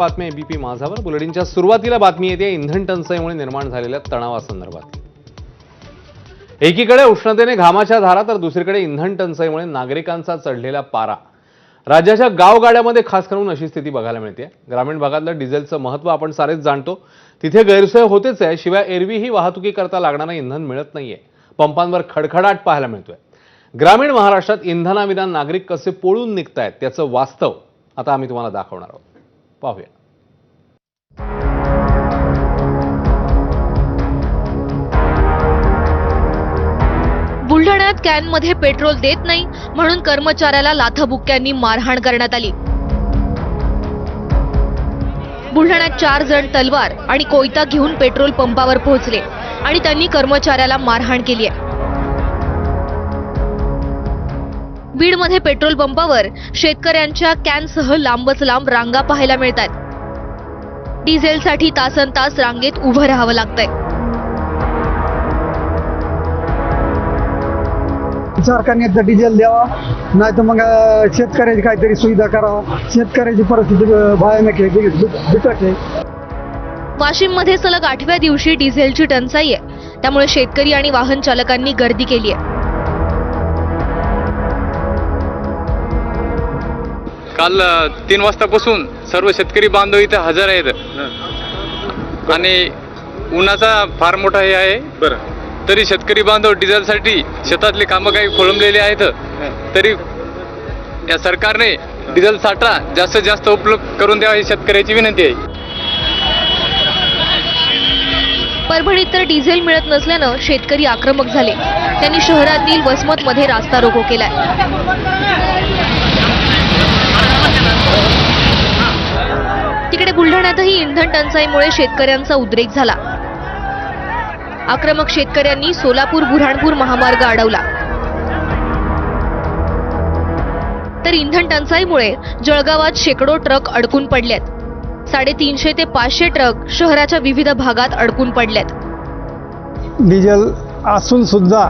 बातमी एबीपी माझावर बुलेटिनच्या सुरुवातीला बातमी येते इंधन टंचाईमुळे निर्माण झालेल्या तणावासंदर्भात। एकीकडे उष्णतेने घामाच्या धारा तर दुसरीकडे इंधन टंचाईमुळे नागरिकांचा चढलेला पारा। राज्याच्या गावगाड्यामध्ये खास करून अशी स्थिती बघायला मिळते। ग्रामीण भागातलं डिझेलचं महत्त्व आपण सारेच जाणतो, तिथे गैरसोय होतेच आहे, शिवाय एरवीही वाहतुकीकरता लागणारं इंधन मिळत नाहीये। पंपांवर खडखडाट पाहायला मिळतोय। ग्रामीण महाराष्ट्रात इंधनाविना नागरिक कसे पळून निघतायत त्याचं वास्तव आता आम्ही तुम्हाला दाखवणार आहोत। पाहूया। बुलढाण्यात कॅनमध्ये पेट्रोल देत नाही म्हणून कर्मचाऱ्याला लाथाबुक्क्यांनी मारहाण करण्यात आली। बुलढाण्यात 4 जण तलवार आणि कोयता घेऊन पेट्रोल पंपावर पोहोचले आणि त्यांनी कर्मचाऱ्याला मारहाण केली आहे। बीडमध्ये पेट्रोल पंपावर शेतकऱ्यांच्या कॅनसह लांबच लांब रांगा पाहायला मिळतात। डिझेलसाठी तासनतास रांगेत उभं राहावं लागतंय। सरकारने एकदा डिझेल द्यावा, नाही तर मग शेतकऱ्याची काहीतरी सुविधा करावा। शेतकऱ्याची परिस्थिती भयानक आहे, बिकट आहे। वाशिममध्ये सलग 8व्या दिवशी डिझेलची टंचाई आहे, त्यामुळे शेतकरी आणि वाहन चालकांनी गर्दी केली आहे। काल 3 वाजतापासून सर्व शेतकरी बांधव इथे हजर आहेत आणि उन्हाचा फार मोठा हे आहे। बरं, तरी शेतकरी बांधव डिझेलसाठी शेतातले कामं काही खोळंबलेले आहेत, तरी या सरकारने डिझेल साठा जास्तीत जास्त उपलब्ध करून द्यावा ही शेतकऱ्याची विनंती आहे। परभणीत तर डिझेल मिळत नसल्यानं शेतकरी आक्रमक झाले। त्यांनी शहरातील वसमतमध्ये रास्ता रोको केलाय। तिकडे बुलढाण्यातही इंधन टंचाईमुळे शेतकऱ्यांचा उद्रेक झाला। आक्रमक शेतकऱ्यांनी सोलापूर बुऱ्हाणपूर महामार्ग अडवला। तर इंधन टंचाईमुळे जळगावात शेकडो ट्रक अडकून पडलेत। 350 ते 500 ट्रक शहराच्या विविध भागात अडकून पडलेत। डिझेल असून सुद्धा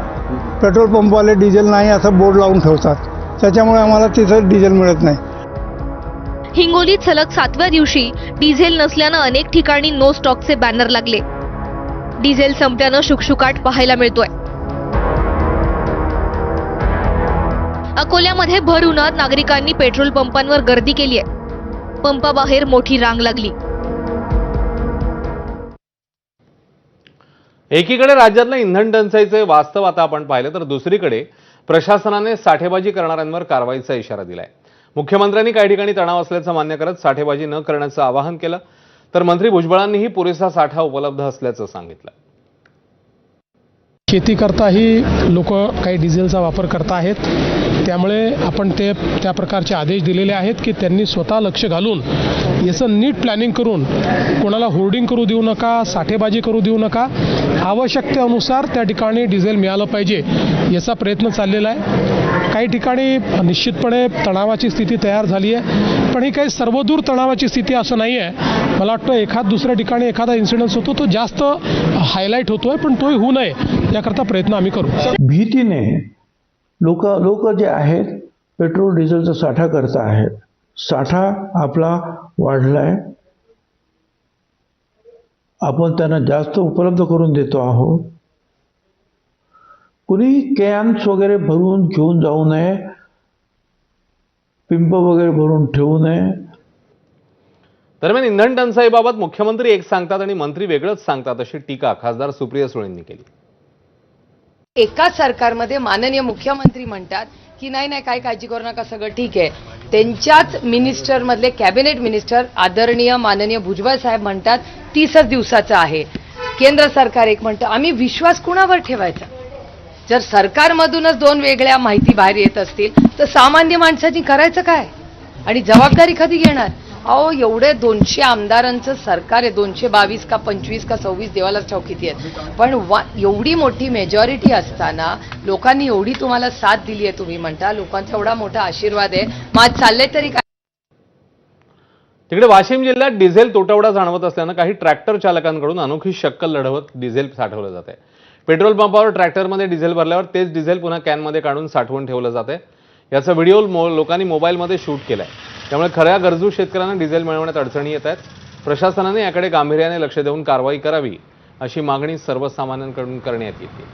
पेट्रोल पंपवाले डिझेल नाही असं बोर्ड लावून ठेवतात, त्याच्यामुळे आम्हाला तिथं डिझेल मिळत नाही। हिंगोलीत सलग 7व्या दिवशी डिझेल नसल्यानं अनेक ठिकाणी नो स्टॉकचे बॅनर लागले। डिझेल संपल्यानं शुकशुकाट पाहायला मिळतोय। अकोल्यामध्ये भर उन्हात नागरिकांनी पेट्रोल पंपांवर गर्दी केली आहे। पंपाबाहेर मोठी रांग लागली। एकीकडे राज्यातलं इंधन टंचाईचे वास्तव आता आपण पाहिलं तर दुसरीकडे प्रशासनाने साठेबाजी करणाऱ्यांवर कारवाईचा इशारा दिलाय। मुख्यमंत्र्यांनी काही ठिकाणी तणाव असल्याचं मान्य करत साठेबाजी न करण्याचं आवाहन केलं, तर मंत्री भुजबळांनीही पुरेसा साठा उपलब्ध असल्याचं सांगितलं। शेती करताही लोक काही डिझेलचा वापर करत आहेत, त्यामुळे आपण त्या प्रकारचे आदेश दिलेले आहेत की त्यांनी स्वतः लक्ष घालून याचं नीट प्लॅनिंग करून कोणाला होर्डिंग करू देऊ नका, साठेबाजी करू देऊ नका। आवश्यकतेनुसार त्या ठिकाणी डिझेल मिळालं पाहिजे याचा प्रयत्न चाललेला आहे। काही ठिकाणी निश्चितपणे तणावाची स्थिती तयार झाली आहे, पण ही काही सर्वदूर तणावाची स्थिती असं नाही आहे। मला वाटतं एखाद दुसऱ्या ठिकाणी एखादा इन्सिडेंट होतो तो जास्त हायलाईट होतोय, पण तोही होऊ नये याकरता प्रयत्न आम्ही करू। भीतीने लोक जे आहेत पेट्रोल डिझेलचा साठा करत आहेत। साठा आपला वाढलाय, आपण त्यांना जास्त उपलब्ध करून देतो आहोत। कुणी कॅन्स वगैरे भरून घेऊन जाऊ नये, पिंप वगैरे भरून ठेवू नये। दरम्यान इंधन टंचाईबाबत मुख्यमंत्री एक सांगतात आणि मंत्री वेगळंच सांगतात अशी टीका खासदार सुप्रिया सुळेंनी केली। एकाच सरकारमध्ये माननीय मुख्यमंत्री म्हणतात की नाही काही काळजी करू नका, सगळं ठीक आहे। त्यांच्याच मिनिस्टर मधले कॅबिनेट मिनिस्टर आदरणीय माननीय भुजबळ साहेब म्हणतात 30च दिवसाचं आहे। केंद्र सरकार एक म्हणतं, आम्ही विश्वास कुणावर ठेवायचा? जर सरकारमधूनच 2 वेगळ्या माहिती बाहेर येत असतील तर सामान्य माणसाची करायचं काय आणि जबाबदारी कधी घेणार? अहो, एवढे 200 आमदारांचं सरकार आहे, 222 का 25 का 26 देवालाच ठाऊक किती आहेत, पण एवढी मोठी मेजॉरिटी असताना लोकांनी एवढी तुम्हाला साथ दिली आहे, तुम्ही म्हणता लोकांचा एवढा मोठा आशीर्वाद आहे, मग चाललंय तरी काय? तिकडे वाशिम जिल्ह्यात डिझेल तुटवडा जाणवत असल्यानं काही ट्रॅक्टर चालकांकडून अनोखी शक्कल लढवत डिझेल साठवलं जात आहे। पेट्रोल पंपावर ट्रॅक्टरमध्ये डिझेल भरल्यावर तेच डिझेल पुन्हा कॅनमध्ये काढून साठवून ठेवलं जाते। याचा व्हिडिओ लोकांनी मोबाईलमध्ये शूट केलाय। त्यामुळे खऱ्या गरजू शेतकऱ्यांना डिझेल मिळवण्यात अडचणी येत आहेत। प्रशासनाने याकडे गांभीर्याने लक्ष देऊन कारवाई करावी अशी मागणी सर्वसामान्यांकडून करण्यात येते।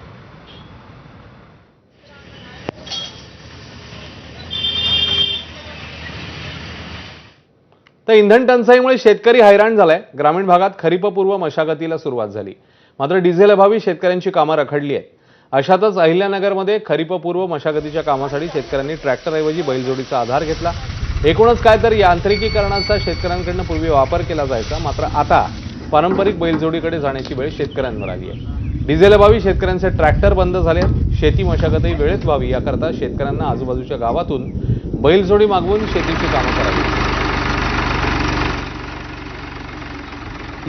तर इंधन टंचाईमुळे शेतकरी हैराण झालाय। ग्रामीण भागात खरीपपूर्व मशागतीला सुरुवात झाली, मात्र डिझेल अभावी शेतकऱ्यांची कामं रखडली आहेत। अशातच अहिल्यानगरमध्ये खरीपपूर्व मशागतीच्या कामासाठी शेतकऱ्यांनी ट्रॅक्टरऐवजी बैलजोडीचा आधार घेतला। एकूणच काय तर यांत्रिकीकरणाचा शेतकऱ्यांकडून पूर्वी वापर केला जायचा, मात्र आता पारंपरिक बैलजोडीकडे जाण्याची वेळ शेतकऱ्यांवर आली आहे। डिझेल अभावी शेतकऱ्यांचे ट्रॅक्टर बंद झाले। शेती मशागतही वेळेत व्हावी याकरता शेतकऱ्यांना आजूबाजूच्या गावातून बैलजोडी मागवून शेतीची कामं करावी।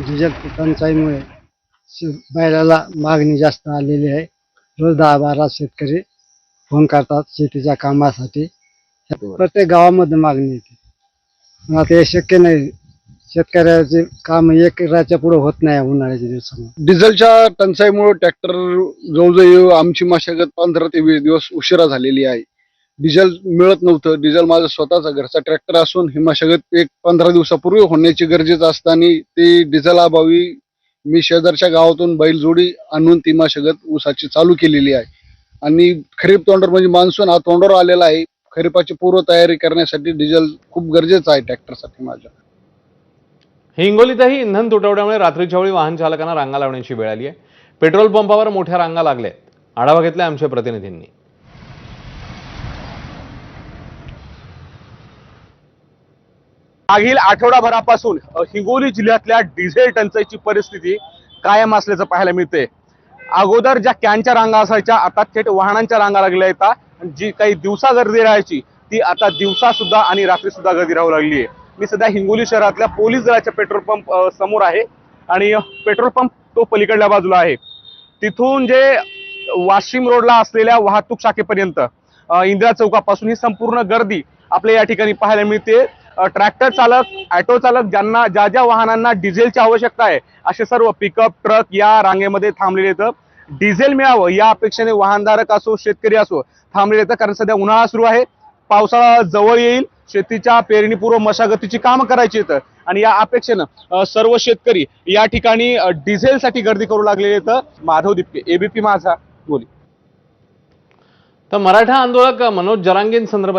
डिझेल टंचाईमुळे बैलाला मागणी जास्त आलेली आहे। रोज 10-12 शेतकरी फोन करतात शेतीच्या कामासाठी। प्रत्येक गावामध्ये मागणी येते, पण आता हे शक्य नाही। शेतकऱ्याचे काम एकराच्या पुढे होत नाही उन्हाळ्याच्या दिवसामध्ये। डिझेलच्या टंचाईमुळे ट्रॅक्टर जवळजवळ आमची मशागत 15 ते 20 दिवस उशिरा झालेली आहे। डिझेल मिळत नव्हतं। डिझेल माझा स्वतःचा घरचा ट्रॅक्टर असून ही मशागत एक 15 दिवसापूर्वी होण्याची गरजेचं असताना ते डिझेल अभावी मी शेजारच्या गावातून बैलजोडी आणून ती मशागत ऊसाची चालू केलेली आहे। आणि खरीप तोंडावर म्हणजे मान्सून हा तोंडावर आलेला आहे। खरीपाची पूर्व तयारी करण्यासाठी डिझेल खूप गरजेचं आहे ट्रॅक्टरसाठी माझ्या। हिंगोलीतही इंधन तुटवड्यामुळे रात्रीच्या वेळी वाहन चालकांना रांगा लावण्याची वेळ आली आहे। पेट्रोल पंपावर मोठ्या रांगा लागल्या आहेत। आढावा घेतला आमच्या प्रतिनिधींनी। मागील आठवडाभरापासून हिंगोली जिल्ह्यातल्या डिझेल टंचाईची परिस्थिती कायम असल्याचं पाहायला मिळते। अगोदर ज्या कॅनच्या रांगा असायच्या आता थेट वाहनांच्या रांगा लागल्या आहेत। जी काही दिवसा गर्दी राहायची ती आता दिवसा सुद्धा आणि रात्री सुद्धा गर्दी राहू लागली आहे। मी सध्या हिंगोली शहरातल्या पोलीस दलाच्या पेट्रोल पंप समोर आहे आणि पेट्रोल पंप तो पलीकडल्या बाजूला आहे। तिथून जे वाशिम रोडला असलेल्या वाहतूक शाखेपर्यंत इंदिरा चौकापासून ही संपूर्ण गर्दी आपल्या या ठिकाणी पाहायला मिळते। ट्रॅक्टर चालक, ऑटो चालक ज्यांना ज्या वाहनांना डिझेलची आवश्यकता आहे असे सर्व पिकअप ट्रक या रांगेमध्ये थांबलेले आहेत। डिझेल मिळावं या अपेक्षेने वाहनधारक असो शेतकरी असो थांबलेले आहेत, कारण सध्या उन्हाळा सुरू आहे, पावसाळा जवळ येईल, शेतीच्या पेरणीपूर्व मशागतीची कामं करायची आहेत आणि या अपेक्षेनं सर्व शेतकरी या ठिकाणी डिझेलसाठी गर्दी करू लागलेले आहेत। माधव दिपके, एबीपी माझा, हिंगोली। तर मराठा आंदोलक मनोज जरांगेंसंदर्भात